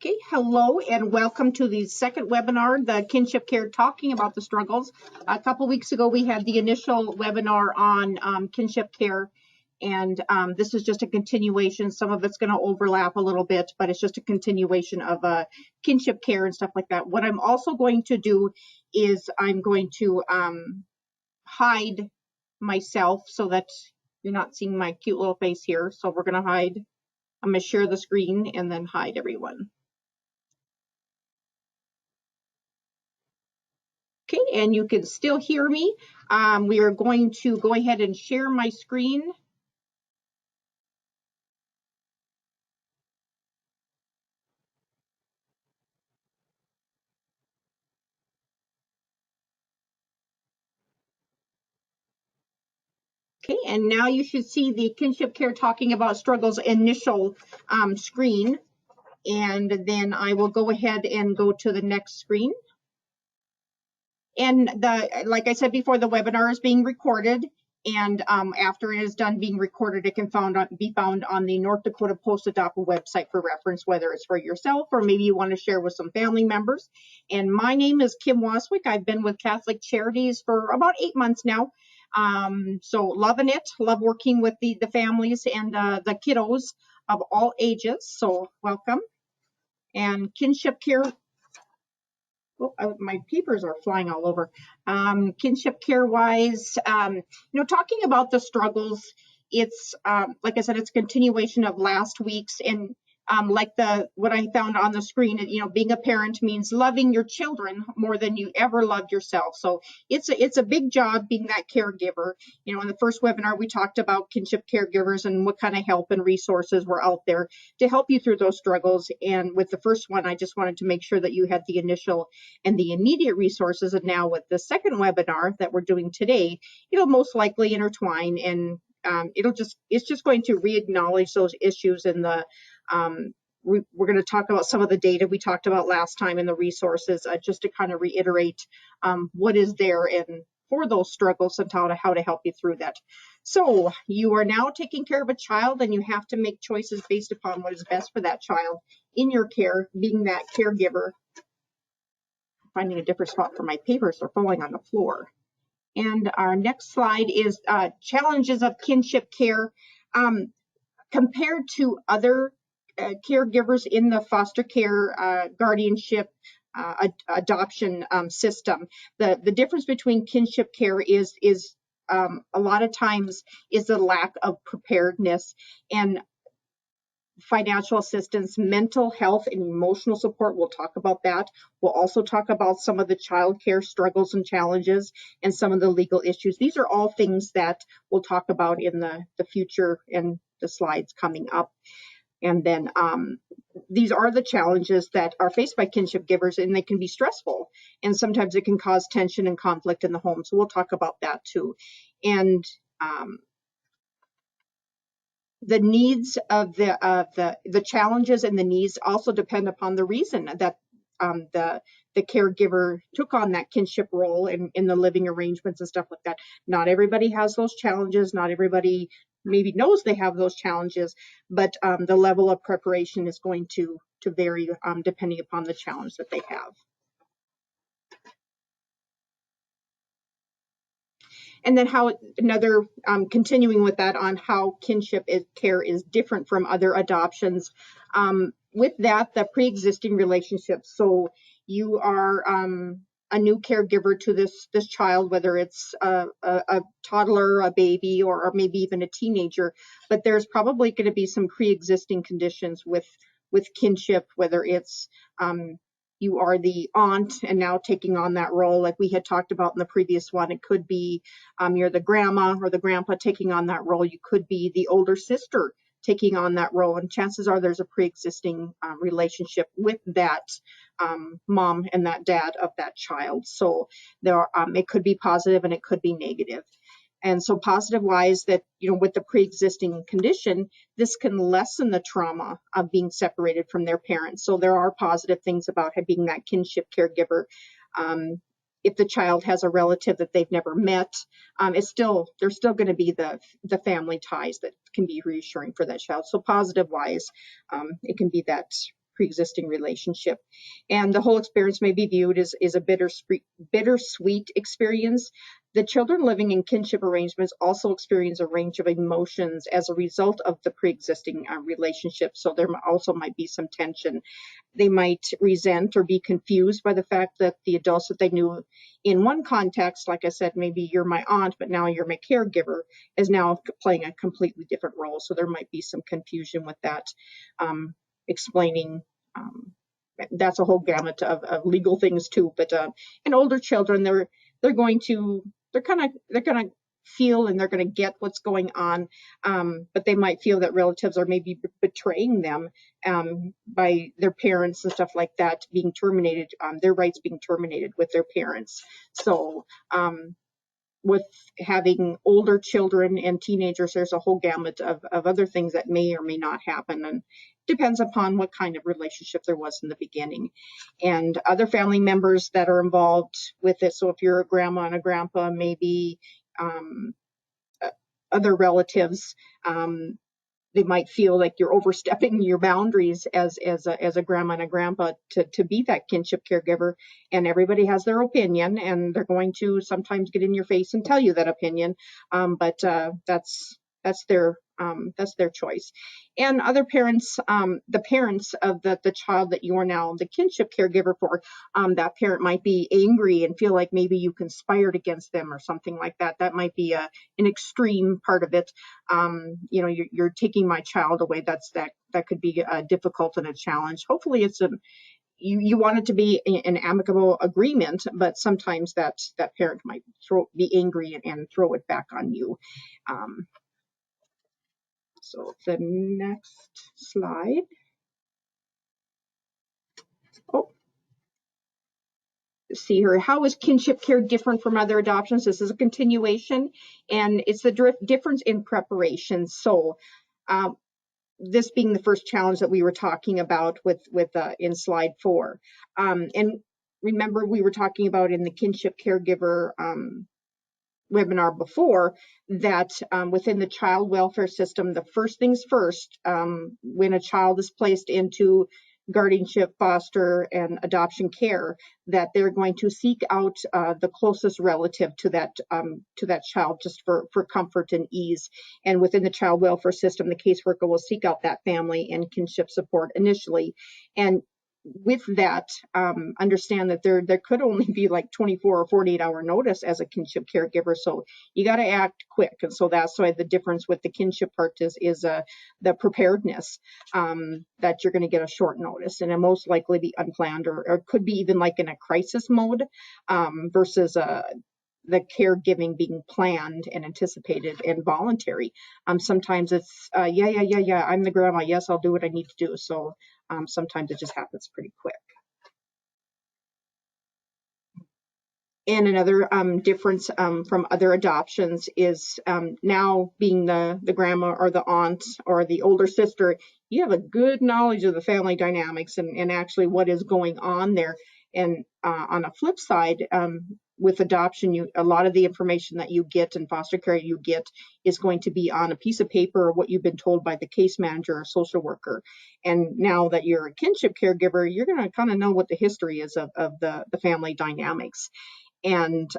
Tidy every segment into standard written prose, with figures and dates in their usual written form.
Okay, hello and welcome to the second webinar, the Kinship Care, talking about the struggles. A couple weeks ago, we had the initial webinar on Kinship Care, and this is just a continuation. Some of it's going to overlap a little bit, but it's just a continuation of Kinship Care and stuff like that. What I'm also going to do is I'm going to hide myself so that you're not seeing my cute little face here. So we're going to hide. I'm going to share the screen and then hide everyone. Okay, and you can still hear me. We are going to go ahead and share my screen. Okay, and now you should see the Kinship Care talking about struggles initial screen. And then I will go ahead and go to the next screen. And like I said before, the webinar is being recorded. And after it is done being recorded, it can be found on the North Dakota Post Adopter website for reference, whether it's for yourself or maybe you want to share with some family members. And my name is Kim Waswick. I've been with Catholic Charities for about 8 months now. So loving it, love working with the families and the kiddos of all ages. So welcome. And Kinship Care. Oh, my papers are flying all over. Kinship Care wise, talking about the struggles, it's like I said, it's a continuation of last week's, and like what I found on the screen, being a parent means loving your children more than you ever loved yourself. So it's a big job being that caregiver. In the first webinar, we talked about kinship caregivers and what kind of help and resources were out there to help you through those struggles. And with the first one, I just wanted to make sure that you had the initial and the immediate resources. And now with the second webinar that we're doing today, it'll most likely intertwine, and it's just going to re-acknowledge those issues in the we're going to talk about some of the data we talked about last time and the resources, just to kind of reiterate what is there and for those struggles and how to help you through that. So you are now taking care of a child, and you have to make choices based upon what is best for that child in your care, being that caregiver. Finding a different spot for my papers, are falling on the floor. And our next slide is challenges of kinship care compared to other caregivers in the foster care, guardianship, adoption system. The difference between kinship care is a lot of times is the lack of preparedness and financial assistance, mental health, and emotional support. We'll talk about that. We'll also talk about some of the child care struggles and challenges and some of the legal issues. These are all things that we'll talk about in the future and the slides coming up. And then these are the challenges that are faced by kinship givers, and they can be stressful. And sometimes it can cause tension and conflict in the home. So we'll talk about that too. And the needs of the challenges and the needs also depend upon the reason that the caregiver took on that kinship role in the living arrangements and stuff like that. Not everybody has those challenges. Not everybody maybe knows they have those challenges, but the level of preparation is going to vary depending upon the challenge that they have. And then continuing with that on how kinship care is different from other adoptions. With that, the pre-existing relationship. So you are a new caregiver to this child, whether it's a toddler, a baby, or maybe even a teenager. But there's probably going to be some pre-existing conditions with kinship, whether it's you are the aunt and now taking on that role like we had talked about in the previous one. It could be you're the grandma or the grandpa taking on that role. You could be the older sister taking on that role. And chances are there's a pre-existing relationship with that mom and that dad of that child. So it could be positive and it could be negative. And so positive wise that, with the pre-existing condition, this can lessen the trauma of being separated from their parents. So there are positive things about being that kinship caregiver. If the child has a relative that they've never met, there's still going to be the family ties that can be reassuring for that child. So positive wise, it can be that pre-existing relationship. And the whole experience may be viewed as a bittersweet experience. The children living in kinship arrangements also experience a range of emotions as a result of the pre-existing relationship. So there also might be some tension. They might resent or be confused by the fact that the adults that they knew in one context, like I said, maybe you're my aunt, but now you're my caregiver, is now playing a completely different role. So there might be some confusion with that, explaining. That's a whole gamut of legal things too. But in older children, they're gonna feel and they're gonna get what's going on, but they might feel that relatives are maybe betraying them by their parents and stuff like that being terminated, their rights being terminated with their parents. So with having older children and teenagers, there's a whole gamut of other things that may or may not happen, and depends upon what kind of relationship there was in the beginning. And other family members that are involved with it, so if you're a grandma and a grandpa, maybe other relatives, they might feel like you're overstepping your boundaries as a grandma and a grandpa to be that kinship caregiver. And everybody has their opinion, and they're going to sometimes get in your face and tell you that opinion. But that's their choice. And other parents, the parents of the child that you are now the kinship caregiver for, that parent might be angry and feel like maybe you conspired against them or something like that. That might be an extreme part of it. You're taking my child away. That could be difficult and a challenge. Hopefully it's you want it to be an amicable agreement, but sometimes that parent might be angry and throw it back on you. So the next slide. Oh, see here. How is kinship care different from other adoptions? This is a continuation, and it's the difference in preparation. So this being the first challenge that we were talking about with in slide 4. And remember, we were talking about in the kinship caregiver webinar before that within the child welfare system, the first things first, when a child is placed into guardianship, foster, and adoption care, that they're going to seek out the closest relative to that child, just for comfort and ease. And within the child welfare system, the caseworker will seek out that family and kinship support initially. And with that, understand that there could only be like 24 or 48-hour notice as a kinship caregiver, so you got to act quick. And so that's why the difference with the kinship part is the preparedness, that you're going to get a short notice, and it most likely be unplanned or could be even like in a crisis mode, versus the caregiving being planned and anticipated and voluntary. Sometimes it's yeah, I'm the grandma, yes, I'll do what I need to do. So sometimes it just happens pretty quick. And another difference from other adoptions is now being the grandma or the aunt or the older sister, you have a good knowledge of the family dynamics and actually what is going on there. And on a flip side, with adoption, a lot of the information that you get in foster care you get is going to be on a piece of paper or what you've been told by the case manager or social worker. And now that you're a kinship caregiver, you're going to kind of know what the history is of the family dynamics, and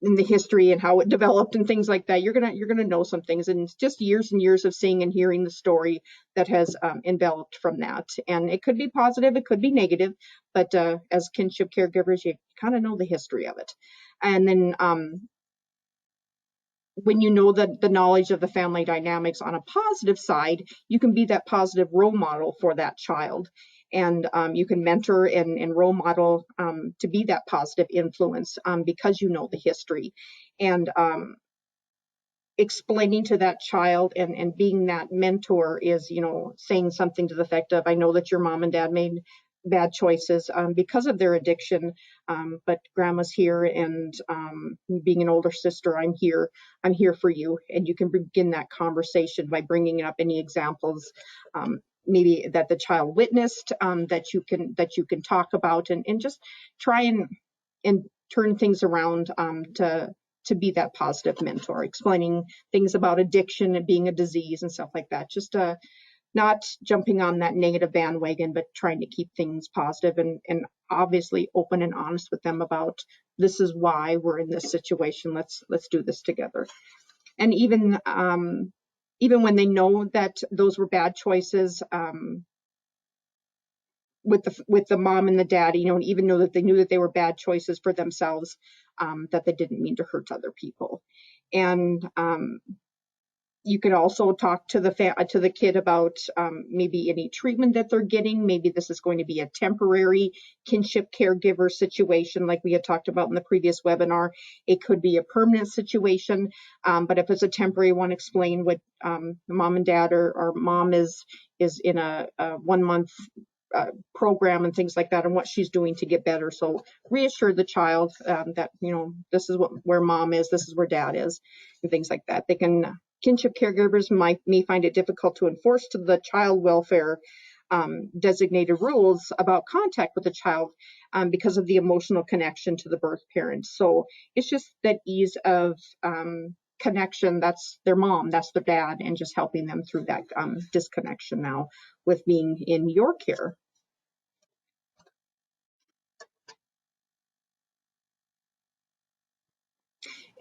in the history and how it developed and things like that. You're gonna know some things, and it's just years and years of seeing and hearing the story that has enveloped from that. And it could be positive, it could be negative, but as kinship caregivers, you kind of know the history of it. And then when you know the knowledge of the family dynamics on a positive side, you can be that positive role model for that child. And you can mentor and role model to be that positive influence because you know the history. And explaining to that child and being that mentor is, saying something to the effect of, I know that your mom and dad made bad choices because of their addiction, but grandma's here, and being an older sister, I'm here for you. And you can begin that conversation by bringing up any examples maybe that the child witnessed, that you can talk about, and just try and turn things around to be that positive mentor, explaining things about addiction and being a disease and stuff like that. Just not jumping on that negative bandwagon, but trying to keep things positive and obviously open and honest with them about this is why we're in this situation. Let's do this together. And even when they know that those were bad choices, with the mom and the dad, even though that they knew that they were bad choices for themselves, that they didn't mean to hurt other people. And you could also talk to the kid about maybe any treatment that they're getting. Maybe this is going to be a temporary kinship caregiver situation, like we had talked about in the previous webinar. It could be a permanent situation, but if it's a temporary one, explain what the mom and dad or mom is in a 1 month program and things like that, and what she's doing to get better. So reassure the child that this is where mom is, this is where dad is, and things like that. Kinship caregivers may find it difficult to enforce to the child welfare designated rules about contact with the child because of the emotional connection to the birth parents. So it's just that ease of connection. That's their mom, that's their dad, and just helping them through that disconnection now with being in your care.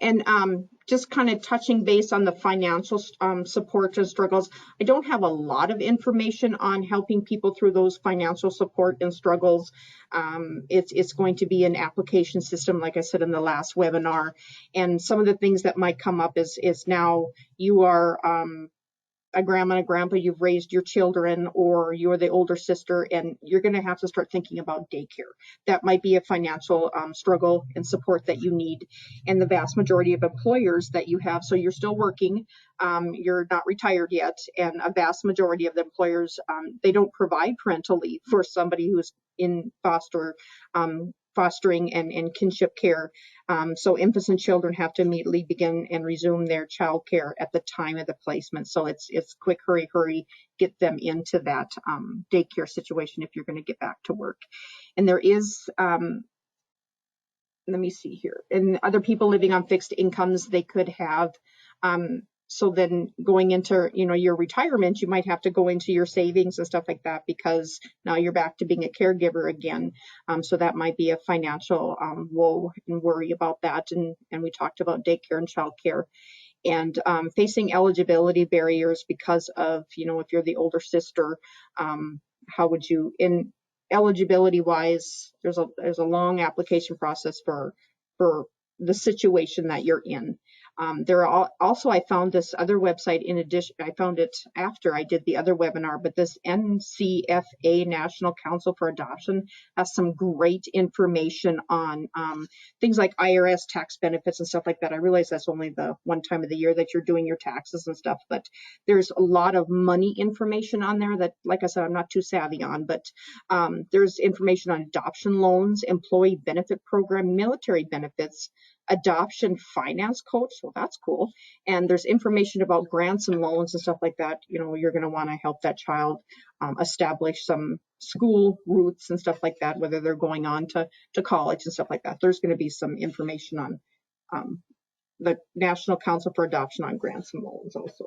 And just kind of touching base on the financial support and struggles, I don't have a lot of information on helping people through those financial support and struggles. It's going to be an application system, like I said in the last webinar. And some of the things that might come up is now you are a grandma and a grandpa, you've raised your children, or you're the older sister, and you're going to have to start thinking about daycare. That might be a financial struggle and support that you need. And the vast majority of employers that you have, so you're still working, you're not retired yet, and a vast majority of the employers, they don't provide parental leave for somebody who's in fostering and kinship care. So infants and children have to immediately begin and resume their child care at the time of the placement. So it's quick, hurry, get them into that daycare situation if you're going to get back to work. And there is, let me see here, and other people living on fixed incomes, they could have, so then going into your retirement, you might have to go into your savings and stuff like that, because now you're back to being a caregiver again. So that might be a financial woe and worry about that. And we talked about daycare and childcare, and facing eligibility barriers because of if you're the older sister, how would you, in eligibility wise, there's a long application process for the situation that you're in. There are also, I found this other website in addition, I found it after I did the other webinar, but this NCFA, National Council for Adoption, has some great information on things like IRS tax benefits and stuff like that. I realize that's only the one time of the year that you're doing your taxes and stuff, but there's a lot of money information on there that, like I said, I'm not too savvy on, but there's information on adoption loans, employee benefit program, military benefits, adoption finance coach, so that's cool. And there's information about grants and loans and stuff like that. You're going to want to help that child establish some school routes and stuff like that, whether they're going on to college and stuff like that. There's going to be some information on the National Council for Adoption on grants and loans also.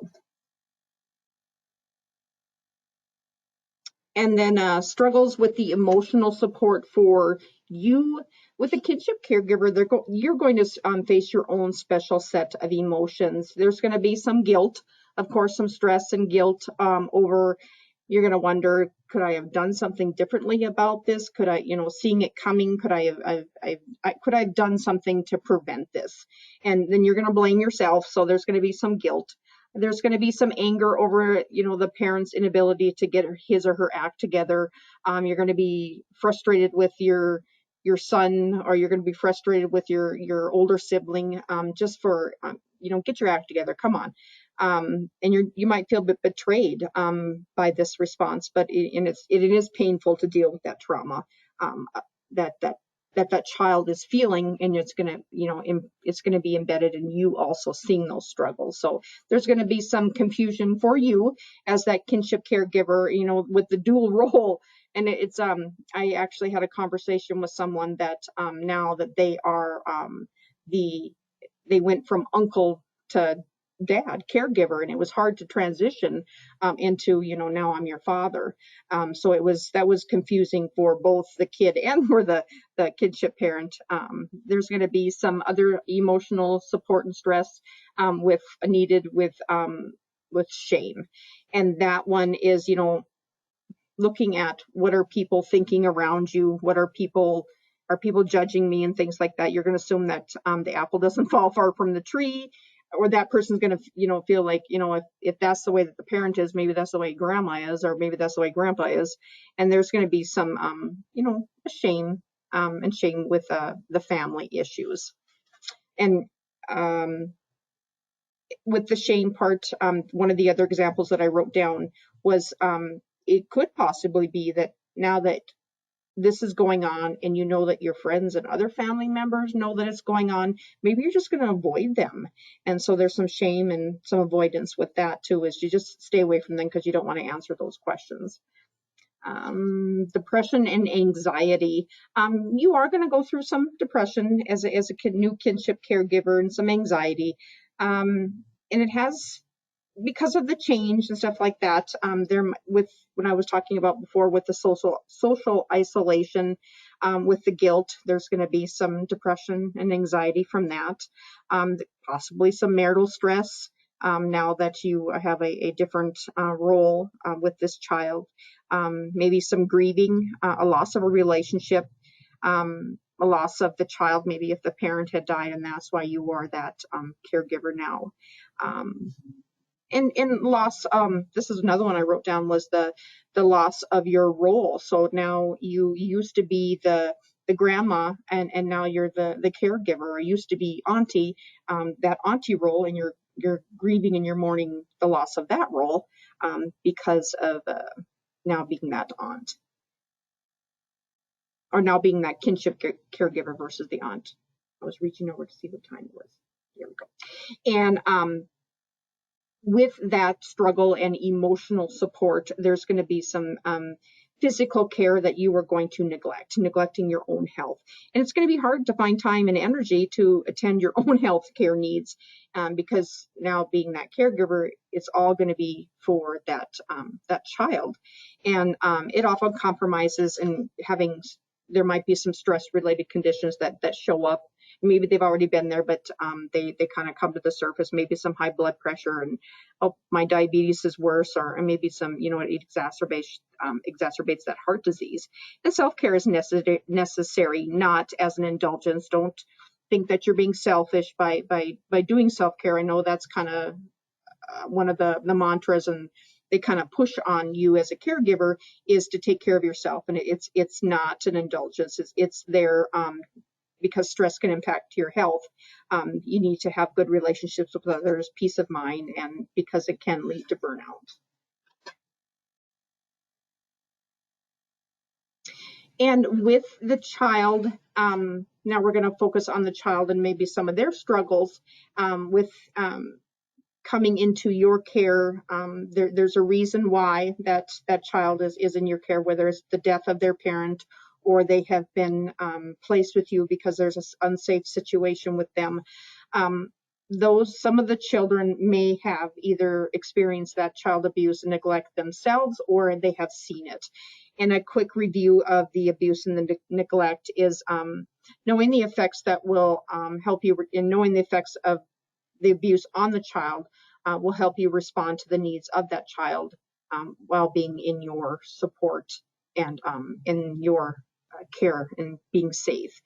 And then struggles with the emotional support for you. With a kinship caregiver, you're going to face your own special set of emotions. There's going to be some guilt, of course, some stress and guilt over, you're going to wonder, could I have done something differently about this? Could I, seeing it coming, could I have done something to prevent this? And then you're going to blame yourself. So there's going to be some guilt. There's going to be some anger over, the parent's inability to get his or her act together. You're going to be frustrated with your son, or you're going to be frustrated with your older sibling, just for, get your act together. Come on. And you might feel a bit betrayed by this response, but it is painful to deal with that trauma that child is feeling, and it's going to be embedded in you also seeing those struggles. So there's going to be some confusion for you as that kinship caregiver, with the dual role. And it's I actually had a conversation with someone that now that they are they went from uncle to dad, caregiver, and it was hard to transition into, now I'm your father. So that was confusing for both the kid and for the kinship parent. There's going to be some other emotional support and stress needed with shame, and that one is, looking at what are people thinking around you, are people judging me and things like that. You're going to assume that the apple doesn't fall far from the tree, or that person's going to feel like, if that's the way that the parent is, maybe that's the way grandma is, or maybe that's the way grandpa is. And there's going to be some shame and shame with the family issues. And with the shame part, one of the other examples that I wrote down was it could possibly be that now that this is going on and you know that your friends and other family members know that it's going on, maybe you're just going to avoid them. And so there's some shame and some avoidance with that too, is you just stay away from them because you don't want to answer those questions. Depression and anxiety. You are going to go through some depression as a new kinship caregiver, and some anxiety. And it has, because of the change and stuff like that, when I was talking about before with the social isolation, with the guilt, there's going to be some depression and anxiety from that. Possibly some marital stress now that you have a different role with this child. Maybe some grieving, a loss of a relationship, a loss of the child, maybe if the parent had died and that's why you are that caregiver now. And loss, this is another one I wrote down, was the loss of your role. So now you used to be the grandma, and now you're the caregiver, or used to be auntie, that auntie role, and you're grieving and you're mourning the loss of that role because of now being that aunt, or now being that kinship caregiver versus the aunt. I was reaching over to see what time it was. Here we go. And with that struggle and emotional support, there's going to be some physical care that you are going to neglecting your own health. And it's going to be hard to find time and energy to attend your own health care needs, because now being that caregiver, it's all going to be for that child. And it often compromises, and there might be some stress related conditions that show up. Maybe they've already been there, but they kind of come to the surface. Maybe some high blood pressure, and my diabetes is worse, or maybe some, it exacerbates that heart disease. And self-care is necessary, not as an indulgence. Don't think that you're being selfish by doing self-care. I know that's kind of one of the mantras, and they kind of push on you as a caregiver, is to take care of yourself, and it's not an indulgence. It's there because stress can impact your health. You need to have good relationships with others, peace of mind, and because it can lead to burnout. And with the child, now we're going to focus on the child and maybe some of their struggles with coming into your care. There's a reason why that child is in your care, whether it's the death of their parent, or they have been placed with you because there's an unsafe situation with them. Some of the children may have either experienced that child abuse and neglect themselves, or they have seen it. And a quick review of the abuse and the neglect is knowing the effects that will help you in knowing the effects of the abuse on the child will help you respond to the needs of that child while being in your support and in your care and being safe.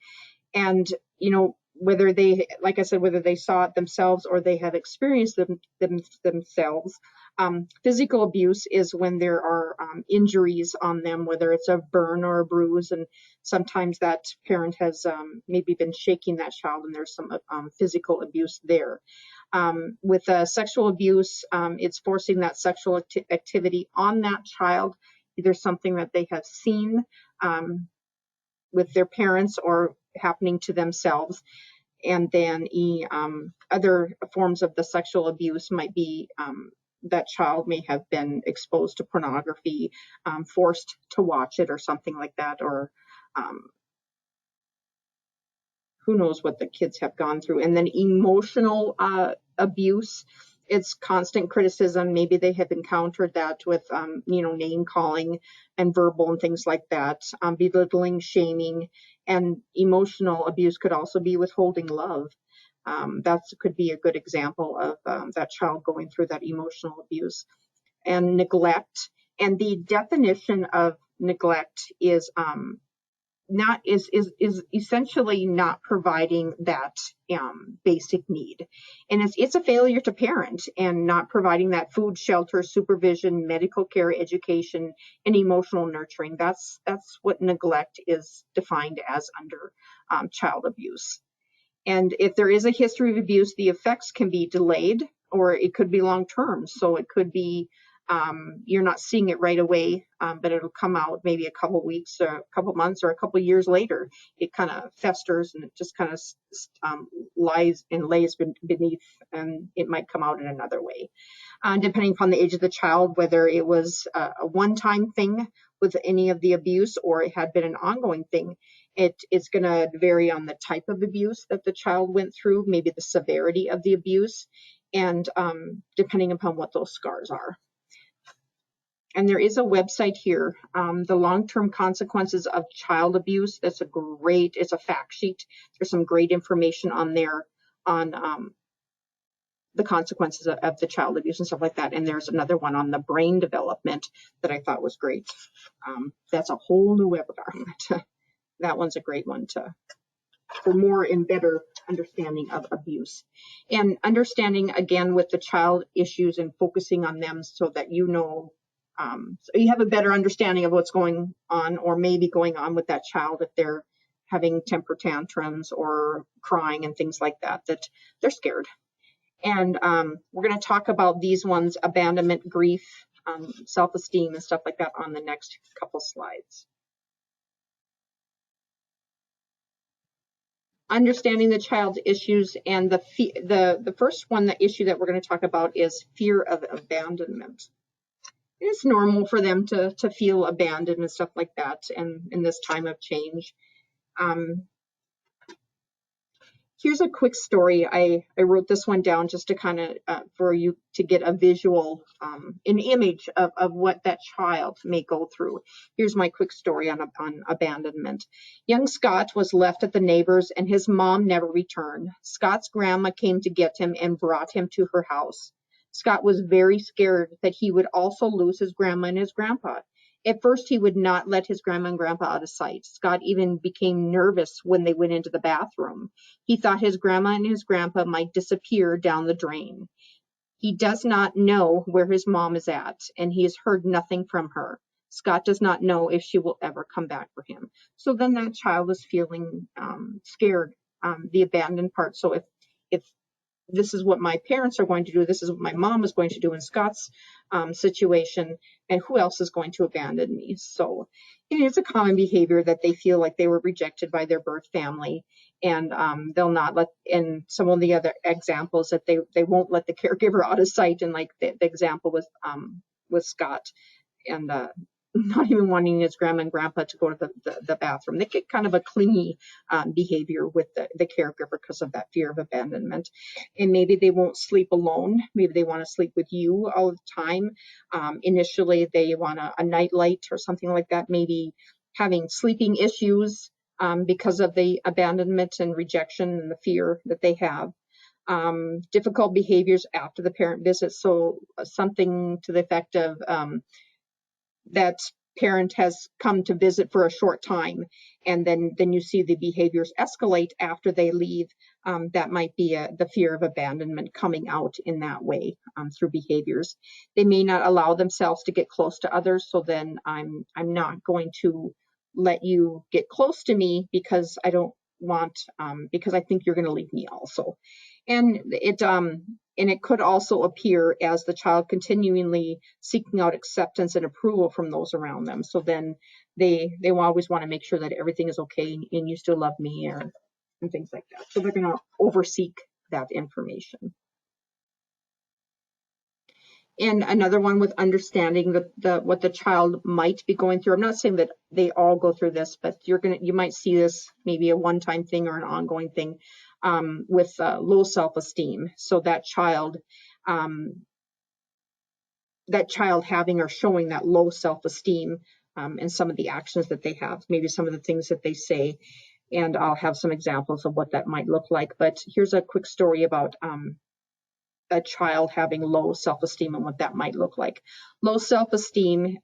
And, whether they, like I said, whether they saw it themselves or they have experienced themselves. Physical abuse is when there are injuries on them, whether it's a burn or a bruise, and sometimes that parent has maybe been shaking that child, and there's some physical abuse there. With sexual abuse, it's forcing that sexual activity on that child, either something that they have seen with their parents or happening to themselves. And then other forms of the sexual abuse might be that child may have been exposed to pornography, forced to watch it or something like that, or who knows what the kids have gone through. And then emotional abuse it's constant criticism. Maybe they have encountered that with, name calling and verbal and things like that, belittling, shaming, and emotional abuse could also be withholding love. That could be a good example of that child going through that emotional abuse. And neglect. And the definition of neglect is not is essentially not providing that basic need, and it's a failure to parent and not providing that food, shelter, supervision, medical care, education, and emotional nurturing. That's what neglect is defined as under child abuse. And if there is a history of abuse, the effects can be delayed or it could be long term. So it could be you're not seeing it right away, but it'll come out maybe a couple weeks or a couple months or a couple years later. It kind of festers and it just kind of lies and lays beneath, and it might come out in another way. Depending upon the age of the child, whether it was a one-time thing with any of the abuse or it had been an ongoing thing, it's going to vary on the type of abuse that the child went through, maybe the severity of the abuse, and depending upon what those scars are. And there is a website here, the long-term consequences of child abuse. It's a fact sheet. There's some great information on there on the consequences of the child abuse and stuff like that. And there's another one on the brain development that I thought was great. That's a whole new webinar. That one's a great one for more and better understanding of abuse. And understanding, again, with the child issues and focusing on them so that so you have a better understanding of what's going on or maybe going on with that child if they're having temper tantrums or crying and things like that they're scared. And we're going to talk about these ones, abandonment, grief, self-esteem, and stuff like that on the next couple slides. Understanding the child's issues, and the first one, the issue that we're going to talk about is fear of abandonment. It's normal for them to feel abandoned and stuff like that, and in this time of change. Here's a quick story. I wrote this one down just to kind of for you to get a visual, an image of what that child may go through. Here's my quick story on abandonment. Young Scott was left at the neighbor's and his mom never returned. Scott's grandma came to get him and brought him to her house. Scott was very scared that he would also lose his grandma and his grandpa. At first, he would not let his grandma and grandpa out of sight. Scott even became nervous when they went into the bathroom. He thought his grandma and his grandpa might disappear down the drain. He does not know where his mom is at, and he has heard nothing from her. Scott does not know if she will ever come back for him. So then that child is feeling scared, the abandoned part. So if this is what my parents are going to do, this is what my mom is going to do in Scott's situation, and who else is going to abandon me? So it's a common behavior that they feel like they were rejected by their birth family, and they'll not let, and some of the other examples that they won't let the caregiver out of sight, and like the example with Scott, and not even wanting his grandma and grandpa to go to the bathroom. They get kind of a clingy behavior with the caregiver because of that fear of abandonment. And maybe they won't sleep alone. Maybe they want to sleep with you all the time. Initially, they want a nightlight or something like that. Maybe having sleeping issues because of the abandonment and rejection and the fear that they have. Difficult behaviors after the parent visit. So something to the effect of that parent has come to visit for a short time, and then you see the behaviors escalate after they leave. That might be the fear of abandonment coming out in that way through behaviors. They may not allow themselves to get close to others, so then I'm not going to let you get close to me because I don't want, because I think you're going to leave me also. And it could also appear as the child continually seeking out acceptance and approval from those around them. So then they will always want to make sure that everything is okay and you still love me, and things like that. So they're going to overseek that information. And another one with understanding what the child might be going through. I'm not saying that they all go through this, but you might see this maybe a one-time thing or an ongoing thing with low self-esteem. So that child that child having or showing that low self-esteem, and some of the actions that they have, maybe some of the things that they say. And I'll have some examples of what that might look like. But here's a quick story about a child having low self-esteem and what that might look like. Low self-esteem,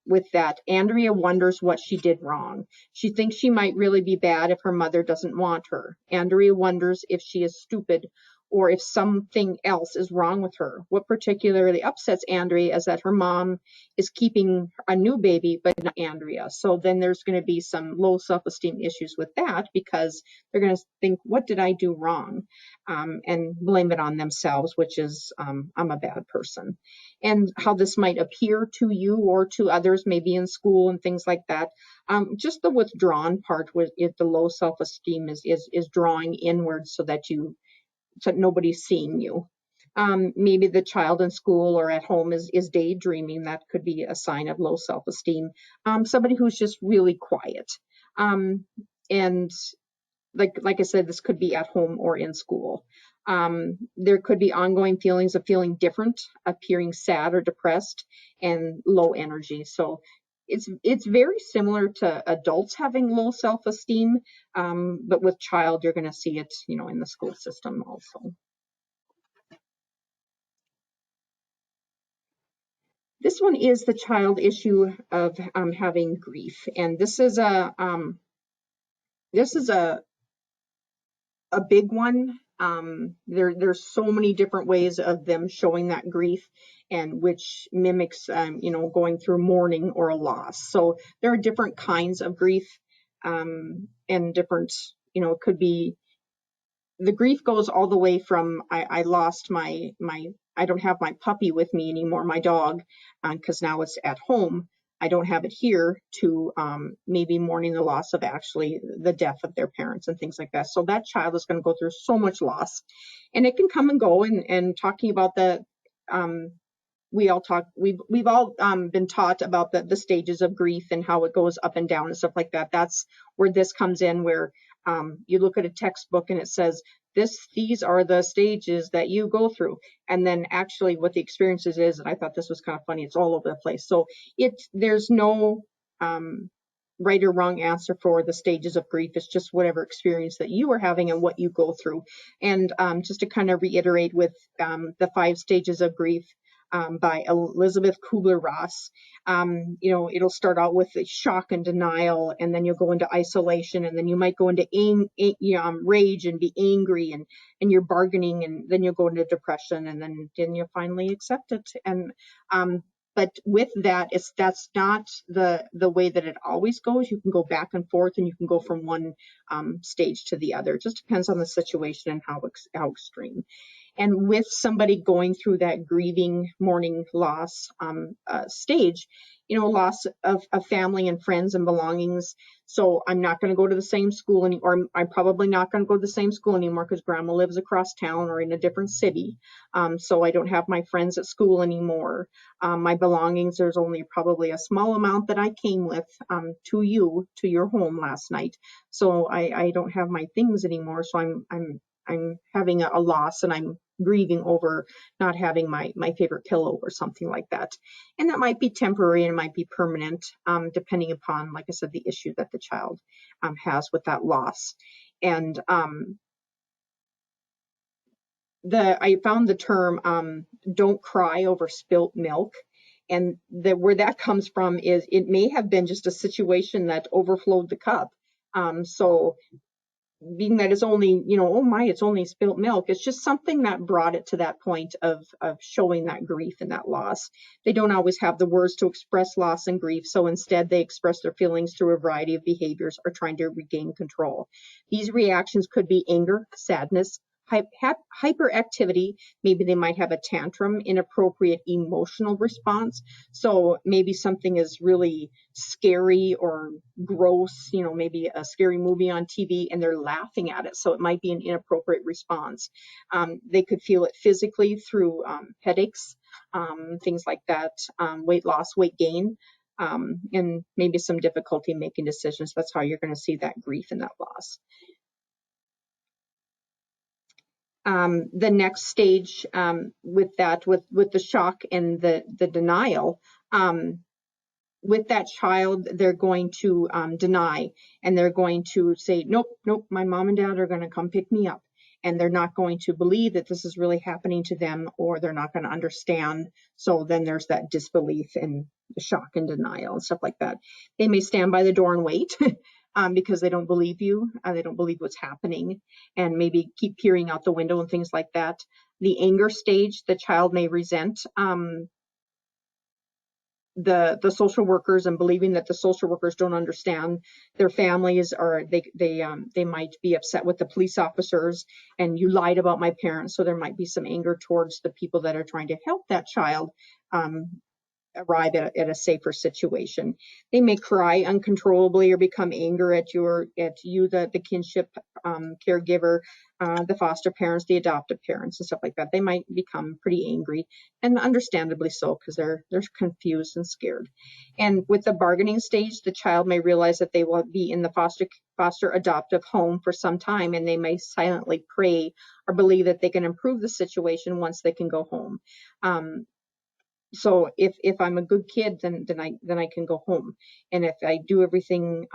with that, Andrea wonders what she did wrong. She thinks she might really be bad if her mother doesn't want her. Andrea wonders if she is stupid or if something else is wrong with her. What particularly upsets Andrea is that her mom is keeping a new baby, but not Andrea. So then there's going to be some low self-esteem issues with that, because they're going to think, what did I do wrong? And blame it on themselves, which is, I'm a bad person. And how this might appear to you or to others, maybe in school and things like that. Just the withdrawn part with it, the low self-esteem is drawing inwards so that nobody's seeing you. Maybe the child in school or at home is daydreaming. That could be a sign of low self-esteem. Somebody who's just really quiet. And like I said, this could be at home or in school. There could be ongoing feelings of feeling different, appearing sad or depressed, and low energy. So it's very similar to adults having low self-esteem, but with child, you're going to see it, in the school system also. This one is the child issue of having grief, and this is a big one. There's so many different ways of them showing that grief, and which mimics, going through mourning or a loss. So there are different kinds of grief, and different, it could be, the grief goes all the way from I lost I don't have my puppy with me anymore, my dog, because now it's at home. I don't have it here, to maybe mourning the loss of actually the death of their parents and things like that. So that child is going to go through so much loss, and it can come and go. And talking about the, we've all been taught about the stages of grief and how it goes up and down and stuff like that. That's where this comes in, where you look at a textbook and it says, these are the stages that you go through. And then actually what the experiences is, and I thought this was kind of funny, it's all over the place. So there's no right or wrong answer for the stages of grief. It's just whatever experience that you are having and what you go through. And just to kind of reiterate with the 5 stages of grief, by Elizabeth Kubler-Ross. It'll start out with shock and denial, and then you'll go into isolation, and then you might go into rage and be angry, and you're bargaining, and then you'll go into depression, and then you'll finally accept it. And but with that, that's not the way that it always goes. You can go back and forth, and you can go from one stage to the other. It just depends on the situation and how extreme. And with somebody going through that grieving, mourning, loss stage, loss of family and friends and belongings. So I'm not going to go to the same school or I'm probably not going to go to the same school anymore because grandma lives across town or in a different city. So I don't have my friends at school anymore. My belongings, there's only probably a small amount that I came with to your home last night. So I don't have my things anymore. So I'm having a loss, and I'm grieving over not having my favorite pillow or something like that. And that might be temporary and it might be permanent, depending upon, like I said, the issue that the child has with that loss. And I found the term don't cry over spilt milk. And where that comes from is it may have been just a situation that overflowed the cup. So being that it's only, it's only spilt milk, it's just something that brought it to that point of showing that grief and that loss. They don't always have the words to express loss and grief, so instead they express their feelings through a variety of behaviors or trying to regain control. These reactions could be anger, sadness, hyperactivity. Maybe they might have a tantrum, inappropriate emotional response. So maybe something is really scary or gross, maybe a scary movie on TV and they're laughing at it. So it might be an inappropriate response. They could feel it physically through headaches, things like that, weight loss, weight gain, and maybe some difficulty making decisions. That's how you're going to see that grief and that loss. The next stage with that, with the shock and the denial, with that child, they're going to deny, and they're going to say, nope, nope, my mom and dad are going to come pick me up. And they're not going to believe that this is really happening to them, or they're not going to understand. So then there's that disbelief and the shock and denial and stuff like that. They may stand by the door and wait because they don't believe you. They don't believe what's happening, and maybe keep peering out the window and things like that. The anger stage, the child may resent the social workers and believing that the social workers don't understand their families, or they might be upset with the police officers, and you lied about my parents. So there might be some anger towards the people that are trying to help that child arrive at a safer situation. They may cry uncontrollably or become angry at you, the kinship caregiver, the foster parents, the adoptive parents, and stuff like that. They might become pretty angry, and understandably so, because they're confused and scared. And with the bargaining stage, the child may realize that they will be in the foster adoptive home for some time, and they may silently pray or believe that they can improve the situation once they can go home. So if I'm a good kid, then I can go home, and if I do everything,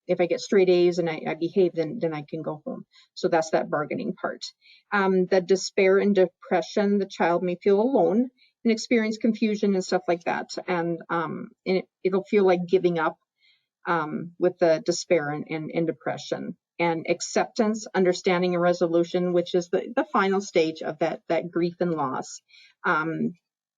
if I get straight A's and I behave, then I can go home. So that's that bargaining part. The despair and depression, the child may feel alone and experience confusion and stuff like that, and it'll feel like giving up with the despair and depression. And acceptance, understanding, and resolution, which is the final stage of that grief and loss.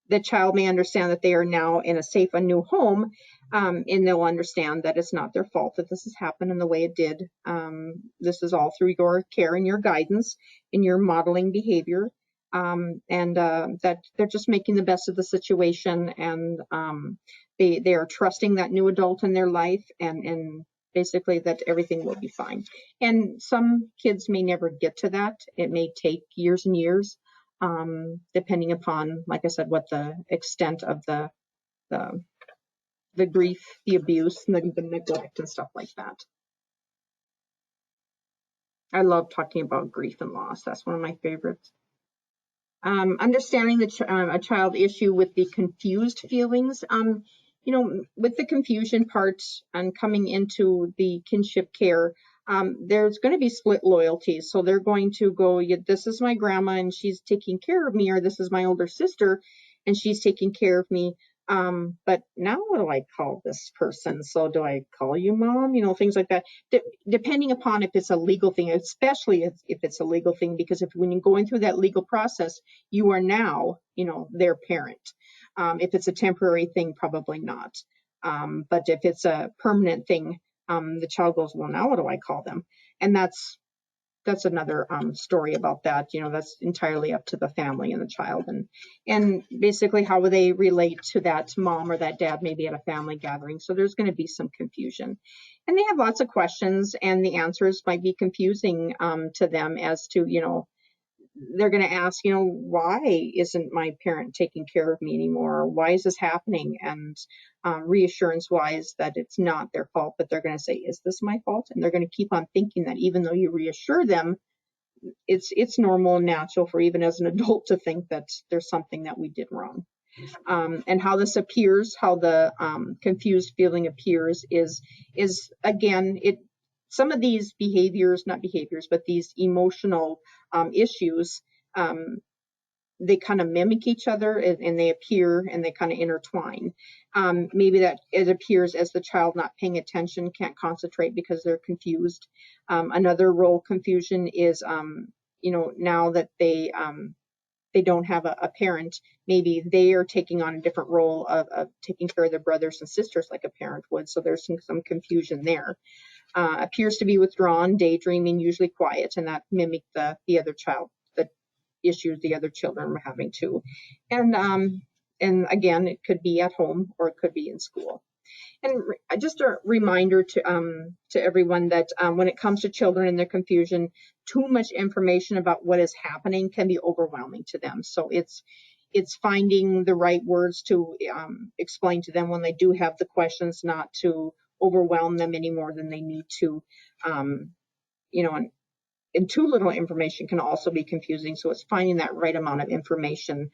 The child may understand that they are now in a safe and new home, and they'll understand that it's not their fault that this has happened in the way it did. This is all through your care and your guidance and your modeling behavior, and that they're just making the best of the situation, and they are trusting that new adult in their life, and basically that everything will be fine. And some kids may never get to that. It may take years and years, depending upon, like I said, what the extent of the grief, the abuse, and the neglect and stuff like that. I love talking about grief and loss. That's one of my favorites. Understanding a child issue with the confused feelings. With the confusion part and coming into the kinship care, there's going to be split loyalties. So they're going to go, yeah, this is my grandma and she's taking care of me, or this is my older sister and she's taking care of me. But now what do I call this person? So do I call you mom? Things like that. Depending upon if it's a legal thing, especially if it's a legal thing, because when you're going through that legal process, you are now, their parent. If it's a temporary thing, probably not. But if it's a permanent thing, the child goes, well, now what do I call them? And that's another story about that. That's entirely up to the family and the child, and basically how they relate to that mom or that dad, maybe at a family gathering. So there's going to be some confusion, and they have lots of questions, and the answers might be confusing to them as to, they're going to ask, why isn't my parent taking care of me anymore? Why is this happening? And reassurance wise that it's not their fault, but they're going to say, is this my fault? And they're going to keep on thinking that even though you reassure them, it's normal and natural for even as an adult to think that there's something that we did wrong. And how this appears, how the confused feeling appears is again, some of these not behaviors, but these emotional issues, they kind of mimic each other, and they appear and they kind of intertwine. Maybe that it appears as the child not paying attention, can't concentrate because they're confused. Another role confusion is, now that they don't have a parent, maybe they are taking on a different role of taking care of their brothers and sisters like a parent would. So there's some confusion there. Appears to be withdrawn, daydreaming, usually quiet, and that mimic the other child, the issues the other children were having too. And again, it could be at home or it could be in school. And just a reminder to everyone that when it comes to children and their confusion, too much information about what is happening can be overwhelming to them. So it's finding the right words to explain to them when they do have the questions, not to overwhelm them any more than they need to, and too little information can also be confusing. So it's finding that right amount of information,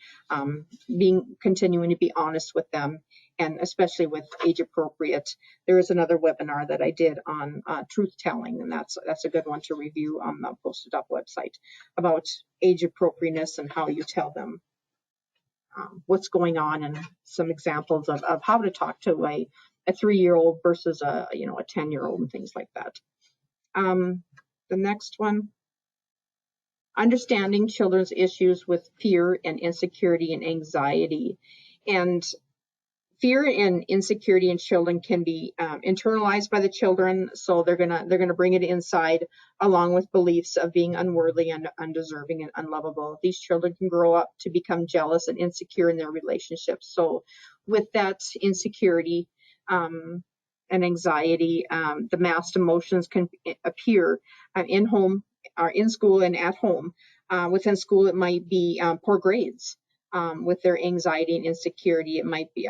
continuing to be honest with them, and especially with age appropriate. There is another webinar that I did on truth telling, and that's a good one to review on the Post-It-Up website about age appropriateness and how you tell them what's going on, and some examples of how to talk to a 3-year-old versus a 10-year-old and things like that. The next one, understanding children's issues with fear and insecurity and anxiety. And fear and insecurity in children can be internalized by the children, so they're gonna bring it inside, along with beliefs of being unworthy and undeserving and unlovable. These children can grow up to become jealous and insecure in their relationships. So with that insecurity and anxiety, the masked emotions can appear in home or in school and at home. Within school, it might be poor grades. With their anxiety and insecurity, it might be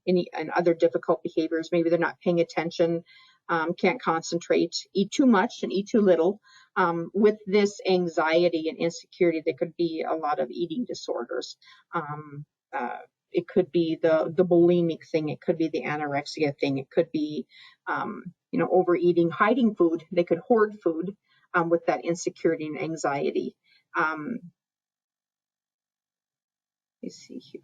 any and other difficult behaviors. Maybe they're not paying attention, can't concentrate, eat too much and eat too little. With this anxiety and insecurity, there could be a lot of eating disorders. It could be the bulimic thing. It could be the anorexia thing. It could be overeating, hiding food. They could hoard food with that insecurity and anxiety. Let me see here.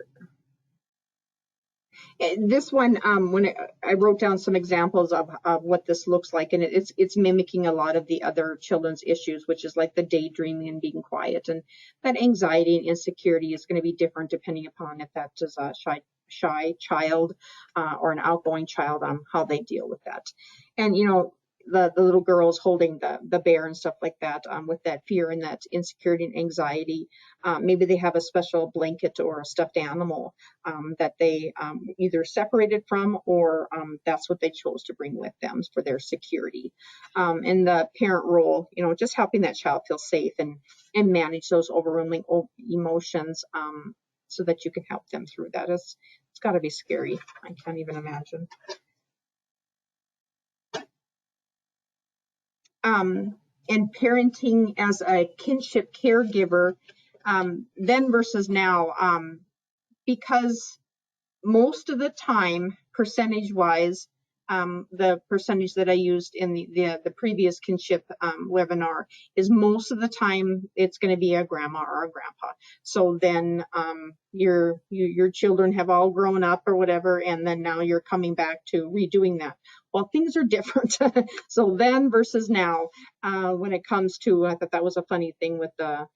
This one, when I wrote down some examples of what this looks like, and it's mimicking a lot of the other children's issues, which is like the daydreaming and being quiet, and that anxiety and insecurity is going to be different depending upon if that is a shy child or an outgoing child, on how they deal with that. And the little girls holding the bear and stuff like that, with that fear and that insecurity and anxiety. Maybe they have a special blanket or a stuffed animal that they either separated from, or that's what they chose to bring with them for their security. In the parent role, just helping that child feel safe and manage those overwhelming emotions, so that you can help them through that. It's got to be scary. I can't even imagine. And parenting as a kinship caregiver, then versus now, because most of the time, percentage-wise, the percentage that I used in the previous kinship webinar is most of the time it's going to be a grandma or a grandpa. So then your children have all grown up or whatever, and then now you're coming back to redoing that. Well, things are different. So then versus now, when it comes to, I thought that was a funny thing with the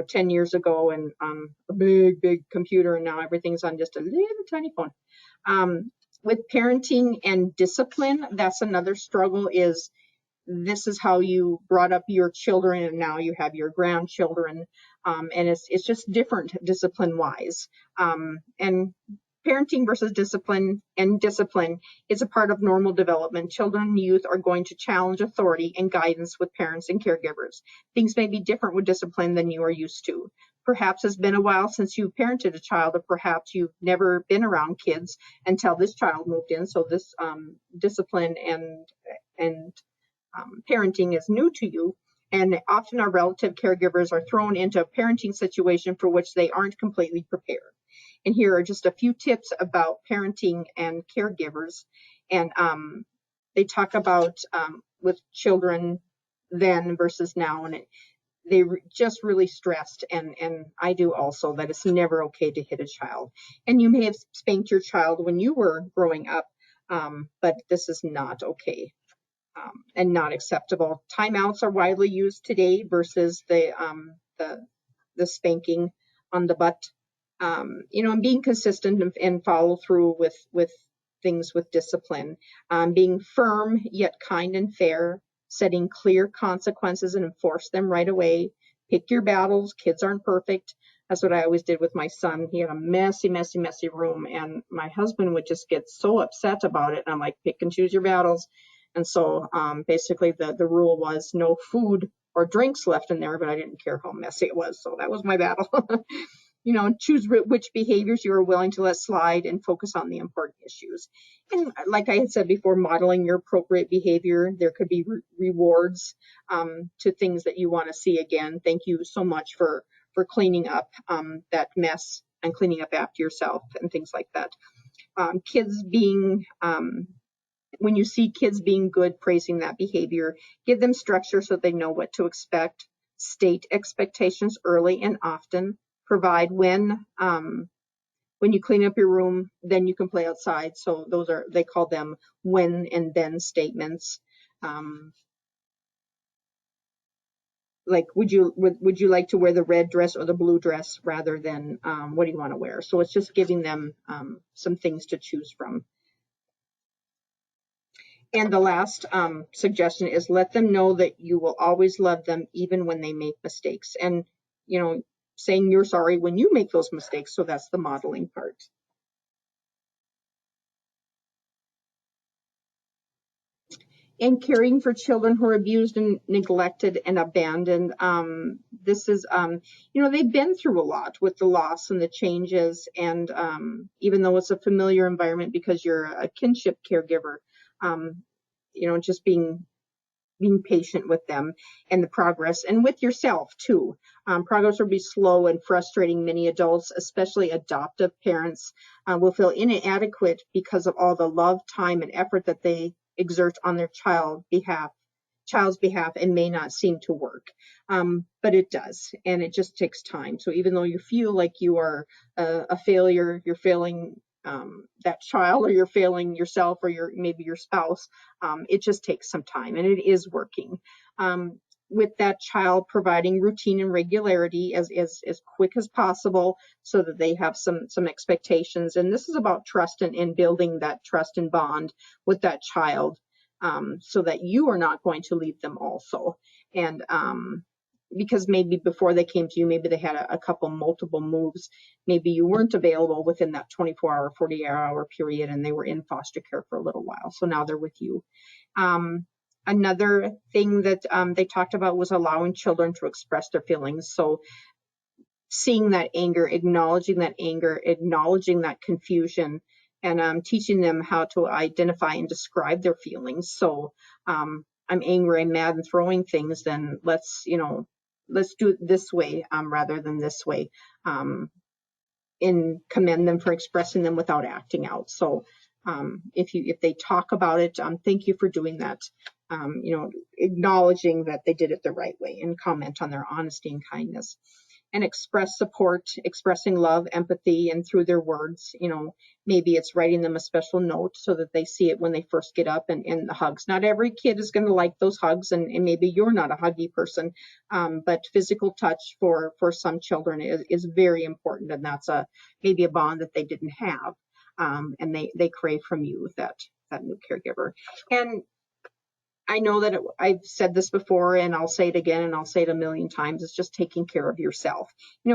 10 years ago and a big computer, and now everything's on just a little tiny phone. With parenting and discipline, that's another struggle. Is this is how you brought up your children, and now you have your grandchildren, and it's just different discipline-wise. And parenting versus discipline is a part of normal development. Children and youth are going to challenge authority and guidance with parents and caregivers. Things may be different with discipline than you are used to. Perhaps it's been a while since you parented a child, or perhaps you've never been around kids until this child moved in. So this discipline and parenting is new to you. And often our relative caregivers are thrown into a parenting situation for which they aren't completely prepared. And here are just a few tips about parenting and caregivers. And they talk about with children then versus now, and they just really stressed, and I do also, that it's never okay to hit a child. And you may have spanked your child when you were growing up, but this is not okay and not acceptable. Timeouts are widely used today versus the spanking on the butt. And being consistent and follow through with things with discipline, being firm yet kind and fair, setting clear consequences and enforce them right away. Pick your battles. Kids aren't perfect. That's what I always did with my son. He had a messy room, and my husband would just get so upset about it. And I'm like, pick and choose your battles. And so basically the rule was no food or drinks left in there, but I didn't care how messy it was. So that was my battle. choose which behaviors you are willing to let slide and focus on the important issues. And like I had said before, modeling your appropriate behavior. There could be rewards to things that you want to see again. Thank you so much for cleaning up that mess and cleaning up after yourself and things like that. Kids being when you see kids being good, praising that behavior, give them structure so they know what to expect. State expectations early and often. Provide when you clean up your room, then you can play outside. So those are, they call them when and then statements. Like, would you like to wear the red dress or the blue dress rather than what do you want to wear? So it's just giving them some things to choose from. And the last suggestion is let them know that you will always love them even when they make mistakes. And, saying you're sorry when you make those mistakes. So that's the modeling part. And caring for children who are abused and neglected and abandoned. This is, they've been through a lot with the loss and the changes. And even though it's a familiar environment because you're a kinship caregiver, just being patient with them and the progress, and with yourself too. Progress will be slow and frustrating. Many adults, especially adoptive parents, will feel inadequate because of all the love, time, and effort that they exert on their child's behalf, and may not seem to work. But it does, and it just takes time. So even though you feel like you are a failure, you're failing that child, or you're failing yourself, or maybe your spouse, it just takes some time, and it is working. With that child, providing routine and regularity as quick as possible so that they have some expectations. And this is about trust and building that trust and bond with that child, so that you are not going to leave them also. And because maybe before they came to you, maybe they had a couple multiple moves. Maybe you weren't available within that 24-hour, 48-hour period, and they were in foster care for a little while. So now they're with you. Another thing that they talked about was allowing children to express their feelings. So seeing that anger, acknowledging that confusion, and teaching them how to identify and describe their feelings. So I'm angry, I'm mad, and throwing things, then let's do it this way rather than this way, and commend them for expressing them without acting out. So if they talk about it, thank you for doing that, acknowledging that they did it the right way, and comment on their honesty and kindness. And express support, expressing love, empathy, and through their words. Maybe it's writing them a special note so that they see it when they first get up, and the hugs. Not every kid is going to like those hugs, and maybe you're not a huggy person, but physical touch for some children is very important, and that's maybe a bond that they didn't have, and they crave from you, that new caregiver. And I know that I've said this before, and I'll say it again, and I'll say it a million times. It's just taking care of yourself.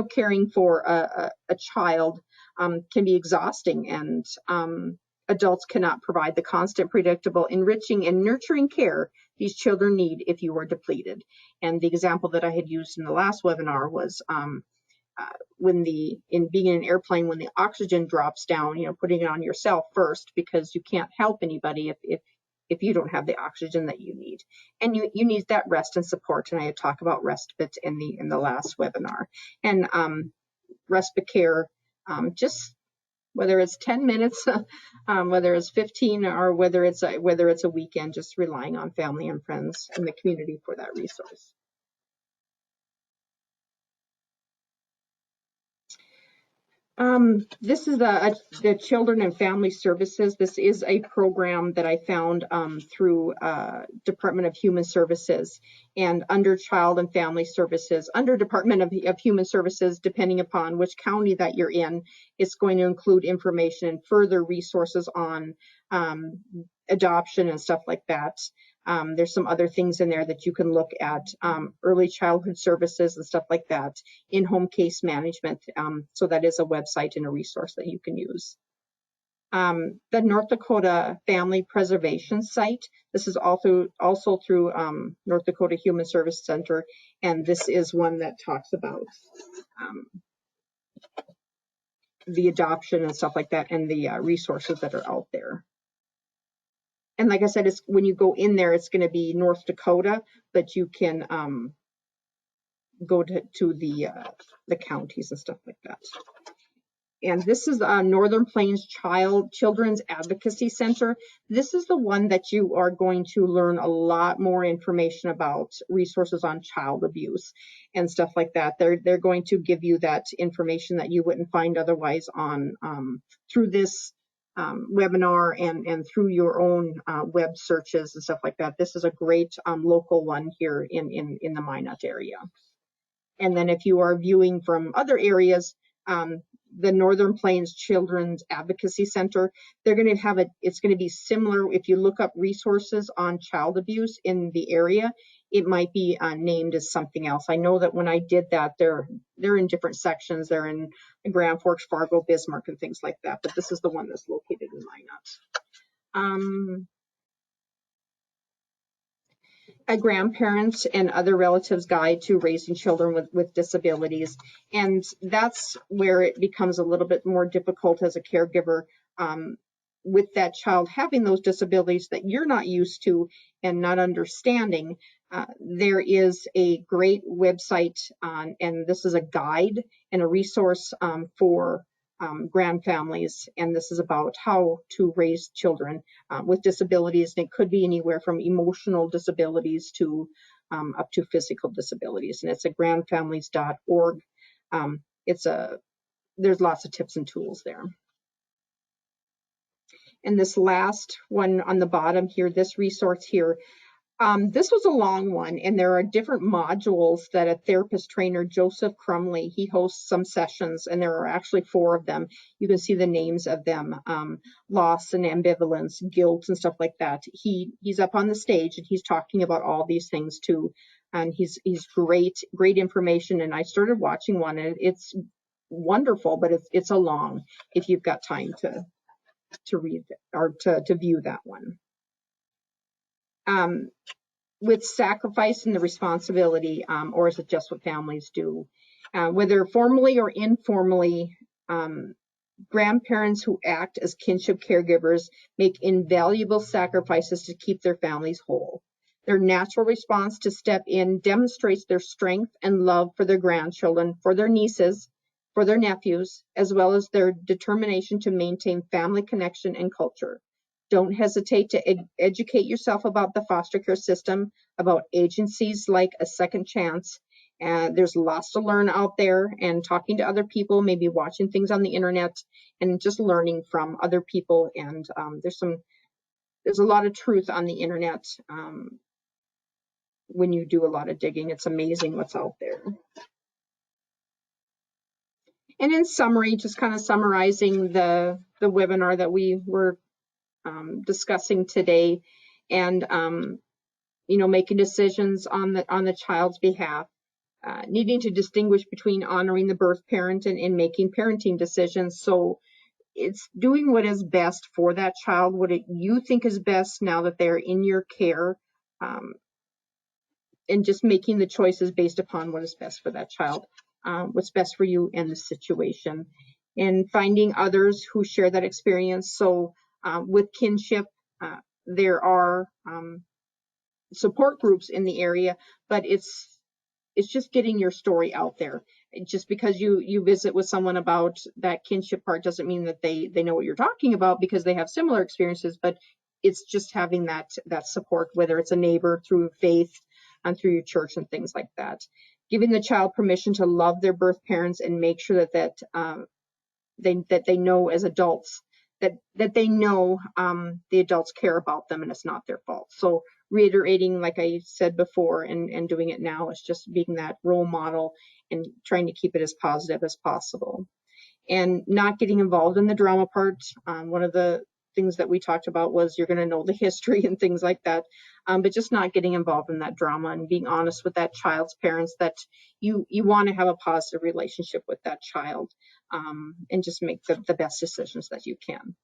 Caring for a child can be exhausting, and adults cannot provide the constant, predictable, enriching, and nurturing care these children need if you are depleted. And the example that I had used in the last webinar was being in an airplane, when the oxygen drops down, putting it on yourself first, because you can't help anybody if you don't have the oxygen that you need. And you need that rest and support. And I had talked about respite in the last webinar. And respite care, just whether it's 10 minutes, whether it's 15, or whether it's a weekend, just relying on family and friends in the community for that resource. This is the Children and Family Services. This is a program that I found through Department of Human Services, and under Child and Family Services, under Department of Human Services, depending upon which county that you're in, it's going to include information and further resources on adoption and stuff like that. There's some other things in there that you can look at, early childhood services and stuff like that, in-home case management. So that is a website and a resource that you can use. The North Dakota Family Preservation Site. This is also through North Dakota Human Service Center, and this is one that talks about the adoption and stuff like that, and the resources that are out there. And like I said, it's when you go in there, it's going to be North Dakota, but you can go to the counties and stuff like that. And this is Northern Plains Children's Advocacy Center. This is the one that you are going to learn a lot more information about resources on child abuse and stuff like that. They're going to give you that information that you wouldn't find otherwise on through this webinar and through your own web searches and stuff like that. This is a great local one here in the Minot area. And then if you are viewing from other areas, the Northern Plains Children's Advocacy Center, they're going to have it's going to be similar. If you look up resources on child abuse in the area, it might be named as something else. I know that when I did that, they're in different sections. They're in Grand Forks, Fargo, Bismarck, and things like that. But this is the one that's located in Minot. A grandparent and other relatives guide to raising children with disabilities. And that's where it becomes a little bit more difficult as a caregiver with that child having those disabilities that you're not used to and not understanding. There is a great website and this is a guide and a resource for grand families, and this is about how to raise children with disabilities, and it could be anywhere from emotional disabilities to up to physical disabilities, and it's at grandfamilies.org. There's lots of tips and tools there. And this last one on the bottom here, this resource here, this was a long one, and there are different modules that a therapist trainer, Joseph Crumley, he hosts some sessions, and there are actually 4 of them. You can see the names of them, loss and ambivalence, guilt, and stuff like that. He's up on the stage, and he's talking about all these things too, and he's great information. And I started watching one, and it's wonderful, but it's a long, if you've got time to read or to view that one. With sacrifice and the responsibility, or is it just what families do? Whether formally or informally, grandparents who act as kinship caregivers make invaluable sacrifices to keep their families whole. Their natural response to step in demonstrates their strength and love for their grandchildren, for their nieces, for their nephews, as well as their determination to maintain family connection and culture. Don't hesitate to educate yourself about the foster care system, about agencies like A Second Chance. There's lots to learn out there, and talking to other people, maybe watching things on the internet and just learning from other people. And there's a lot of truth on the internet when you do a lot of digging. It's amazing what's out there. And in summary, just kind of summarizing the webinar that we were discussing today, and making decisions on the child's behalf, needing to distinguish between honoring the birth parent and making parenting decisions. So it's doing what is best for that child, what you think is best now that they're in your care, and just making the choices based upon what is best for that child, what's best for you and the situation, and finding others who share that experience. So with Kinship, there are support groups in the area, but it's just getting your story out there. Just because you visit with someone about that kinship part doesn't mean that they know what you're talking about, because they have similar experiences, but it's just having that support, whether it's a neighbor, through faith, and through your church and things like that. Giving the child permission to love their birth parents and make sure that they know as adults that they know the adults care about them and it's not their fault. So reiterating, like I said before, and doing it now, is just being that role model and trying to keep it as positive as possible. And not getting involved in the drama part. One of the things that we talked about was you're going to know the history and things like that, but just not getting involved in that drama, and being honest with that child's parents that you want to have a positive relationship with that child, and just make the best decisions that you can.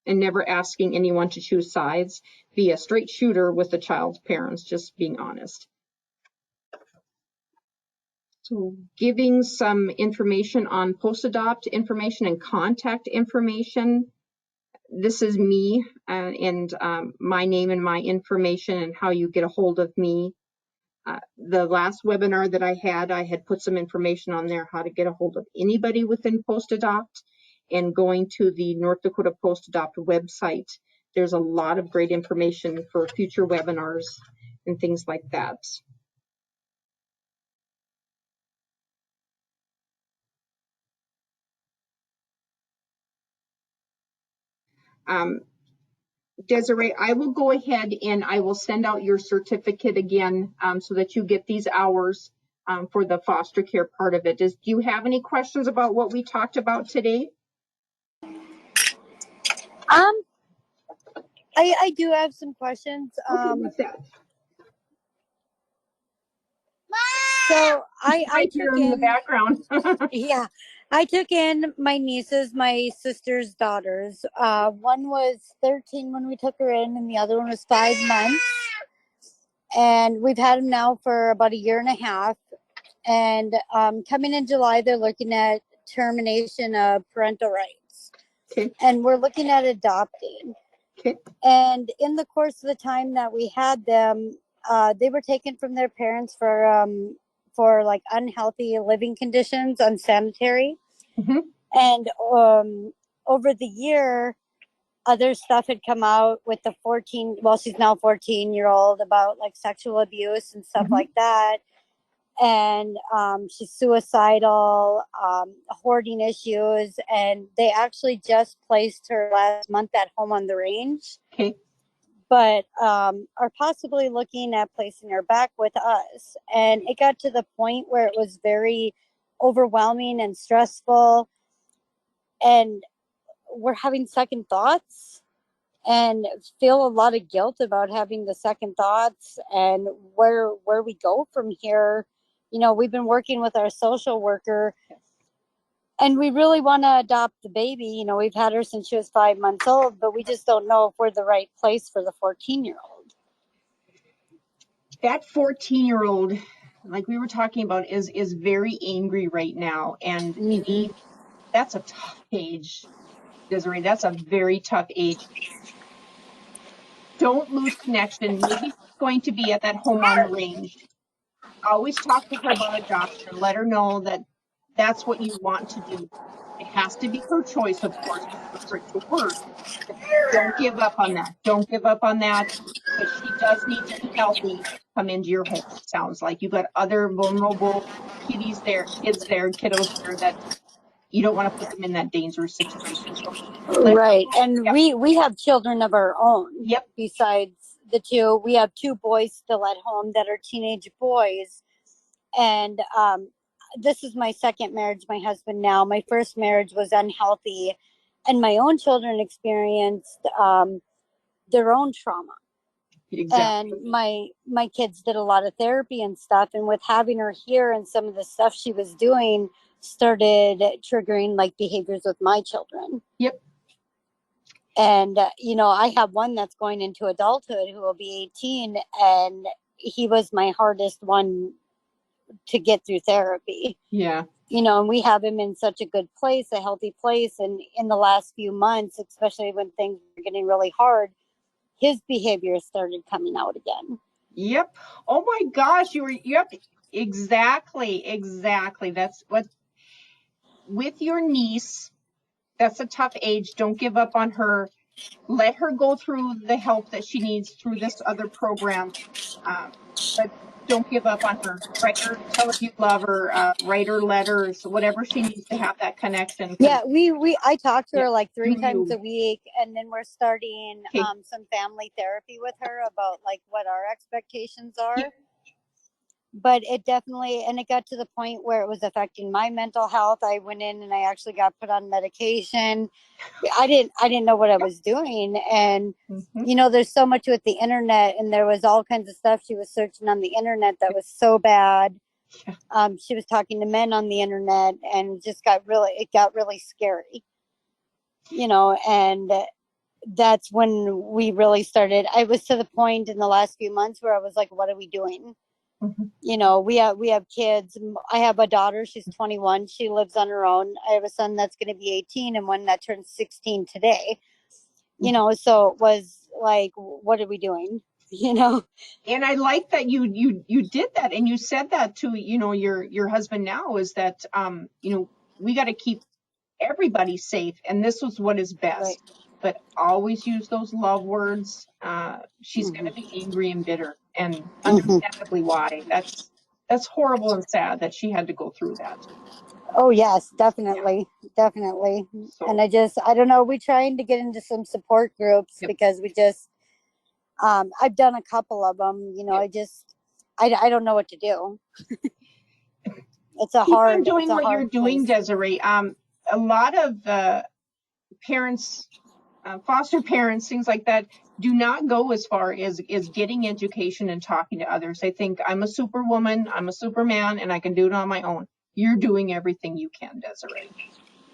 And never asking anyone to choose sides. Be a straight shooter with the child's parents, just being honest. So giving some information on post-adopt information and contact information. This is me and my name and my information and how you get a hold of me. The last webinar that I had put some information on there, how to get a hold of anybody within post-adopt, and going to the North Dakota Post-Adopt website. There's a lot of great information for future webinars and things like that. Desiree, I will go ahead and I will send out your certificate again so that you get these hours for the foster care part of it. Do you have any questions about what we talked about today? I do have some questions. Okay, what's that? So I Hear took in the in, background. yeah, I took in my nieces, my sister's daughters. One was 13 when we took her in, and the other one was 5 months. And we've had them now for about a year and a half. And coming in July, they're looking at termination of parental rights. Okay. And we're looking at adopting. Okay. And in the course of the time that we had them, they were taken from their parents for like unhealthy living conditions, unsanitary. Mm-hmm. And over the year, other stuff had come out with the 14, well, she's now 14-year-old, about like sexual abuse and stuff like that. And she's suicidal, hoarding issues. And they actually just placed her last month at home on the range. Okay. But are possibly looking at placing her back with us. And it got to the point where it was very overwhelming and stressful. And we're having second thoughts and feel a lot of guilt about having the second thoughts and where we go from here. You know, we've been working with our social worker and we really want to adopt the baby. You know, we've had her since she was 5 months old, but we just don't know if we're the right place for the 14-year-old. That 14-year-old, like we were talking about, is very angry right now. And that's a tough age, Desiree. That's a very tough age. Don't lose connection. Maybe she's going to be at that home on the range. Always talk to her about adoption. Let her know that that's what you want to do. It has to be her choice, of course, in order for it to work. But don't give up on that. Don't give up on that. But she does need to be healthy. Come into your home. Sounds like you've got other vulnerable kids there that you don't want to put them in that dangerous situation. So right. And we have children of our own. Yep. Besides the two, we have two boys still at home that are teenage boys. And this is my second marriage, my husband now. My first marriage was unhealthy, and my own children experienced their own trauma. Exactly. And my kids did a lot of therapy and stuff, and with having her here and some of the stuff she was doing started triggering like behaviors with my children. Yep. And you know, I have one that's going into adulthood who will be 18, and he was my hardest one to get through therapy. Yeah. You know, and we have him in such a good place, a healthy place. And in the last few months, especially when things were getting really hard, his behavior started coming out again. Yep. Oh my gosh, yep. Exactly. That's what, with your niece, that's a tough age. Don't give up on her. Let her go through the help that she needs through this other program. But don't give up on her. Write her, tell her you love her, write her letters, whatever she needs to have that connection. Yeah, I talk to her like 3 times a week, and then we're starting some family therapy with her about like what our expectations are. Yep. But it definitely, and it got to the point where it was affecting my mental health. I went in and I actually got put on medication. I didn't know what I was doing. And, you know, there's so much with the internet, and there was all kinds of stuff she was searching on the internet that was so bad. She was talking to men on the internet, and it got really scary, you know, and that's when we really started. I was to the point in the last few months where I was like, what are we doing? You know, we have kids. I have a daughter, she's 21, she lives on her own. I have a son that's going to be 18 and one that turns 16 today. You know, so it was like, what are we doing? You know. And I like that you did that, and you said that to, you know, your husband now, is that you know, we got to keep everybody safe, and this was what is best. Right. But always use those love words. She's going to be angry and bitter, and understandably why. That's horrible and sad that she had to go through that. Oh yes, definitely, definitely. So, And I don't know, we're trying to get into some support groups yep. because we just, I've done a couple of them. You know, Yep. I don't know what to do. It's a Keep on hard, doing it's a what you're hard doing, place. Desiree. A lot of parents, foster parents, things like that, do not go as far as getting education and talking to others. They think, I'm a superwoman, I'm a superman, and I can do it on my own. You're doing everything you can, Desiree.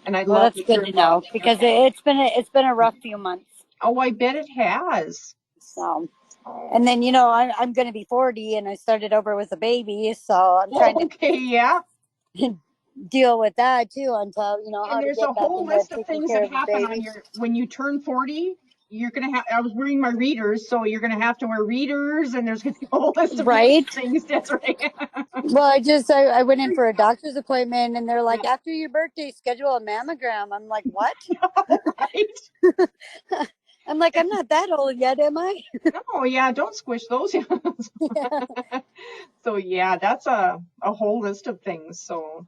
And I Well, love that's that good you're to know involved in your because family. it's been a rough few months. Oh, I bet it has. So, Oh, and then, you know, I'm going to be 40 and I started over with a baby, so I'm trying to okay, yeah. deal with that too until, you know, And how to there's a get back whole into list of taking things care that of a happen on baby. your, when you turn 40, you're going to have, I was wearing my readers, so you're going to have to wear readers, and there's going to be a whole list of Right. things, Desiree. Well, I went in for a doctor's appointment and they're like, after your birthday, schedule a mammogram. I'm like, what? Right? I'm like, I'm not that old yet, am I? No, yeah, don't squish those. Yeah. So yeah, that's a whole list of things. So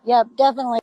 Yep, definitely.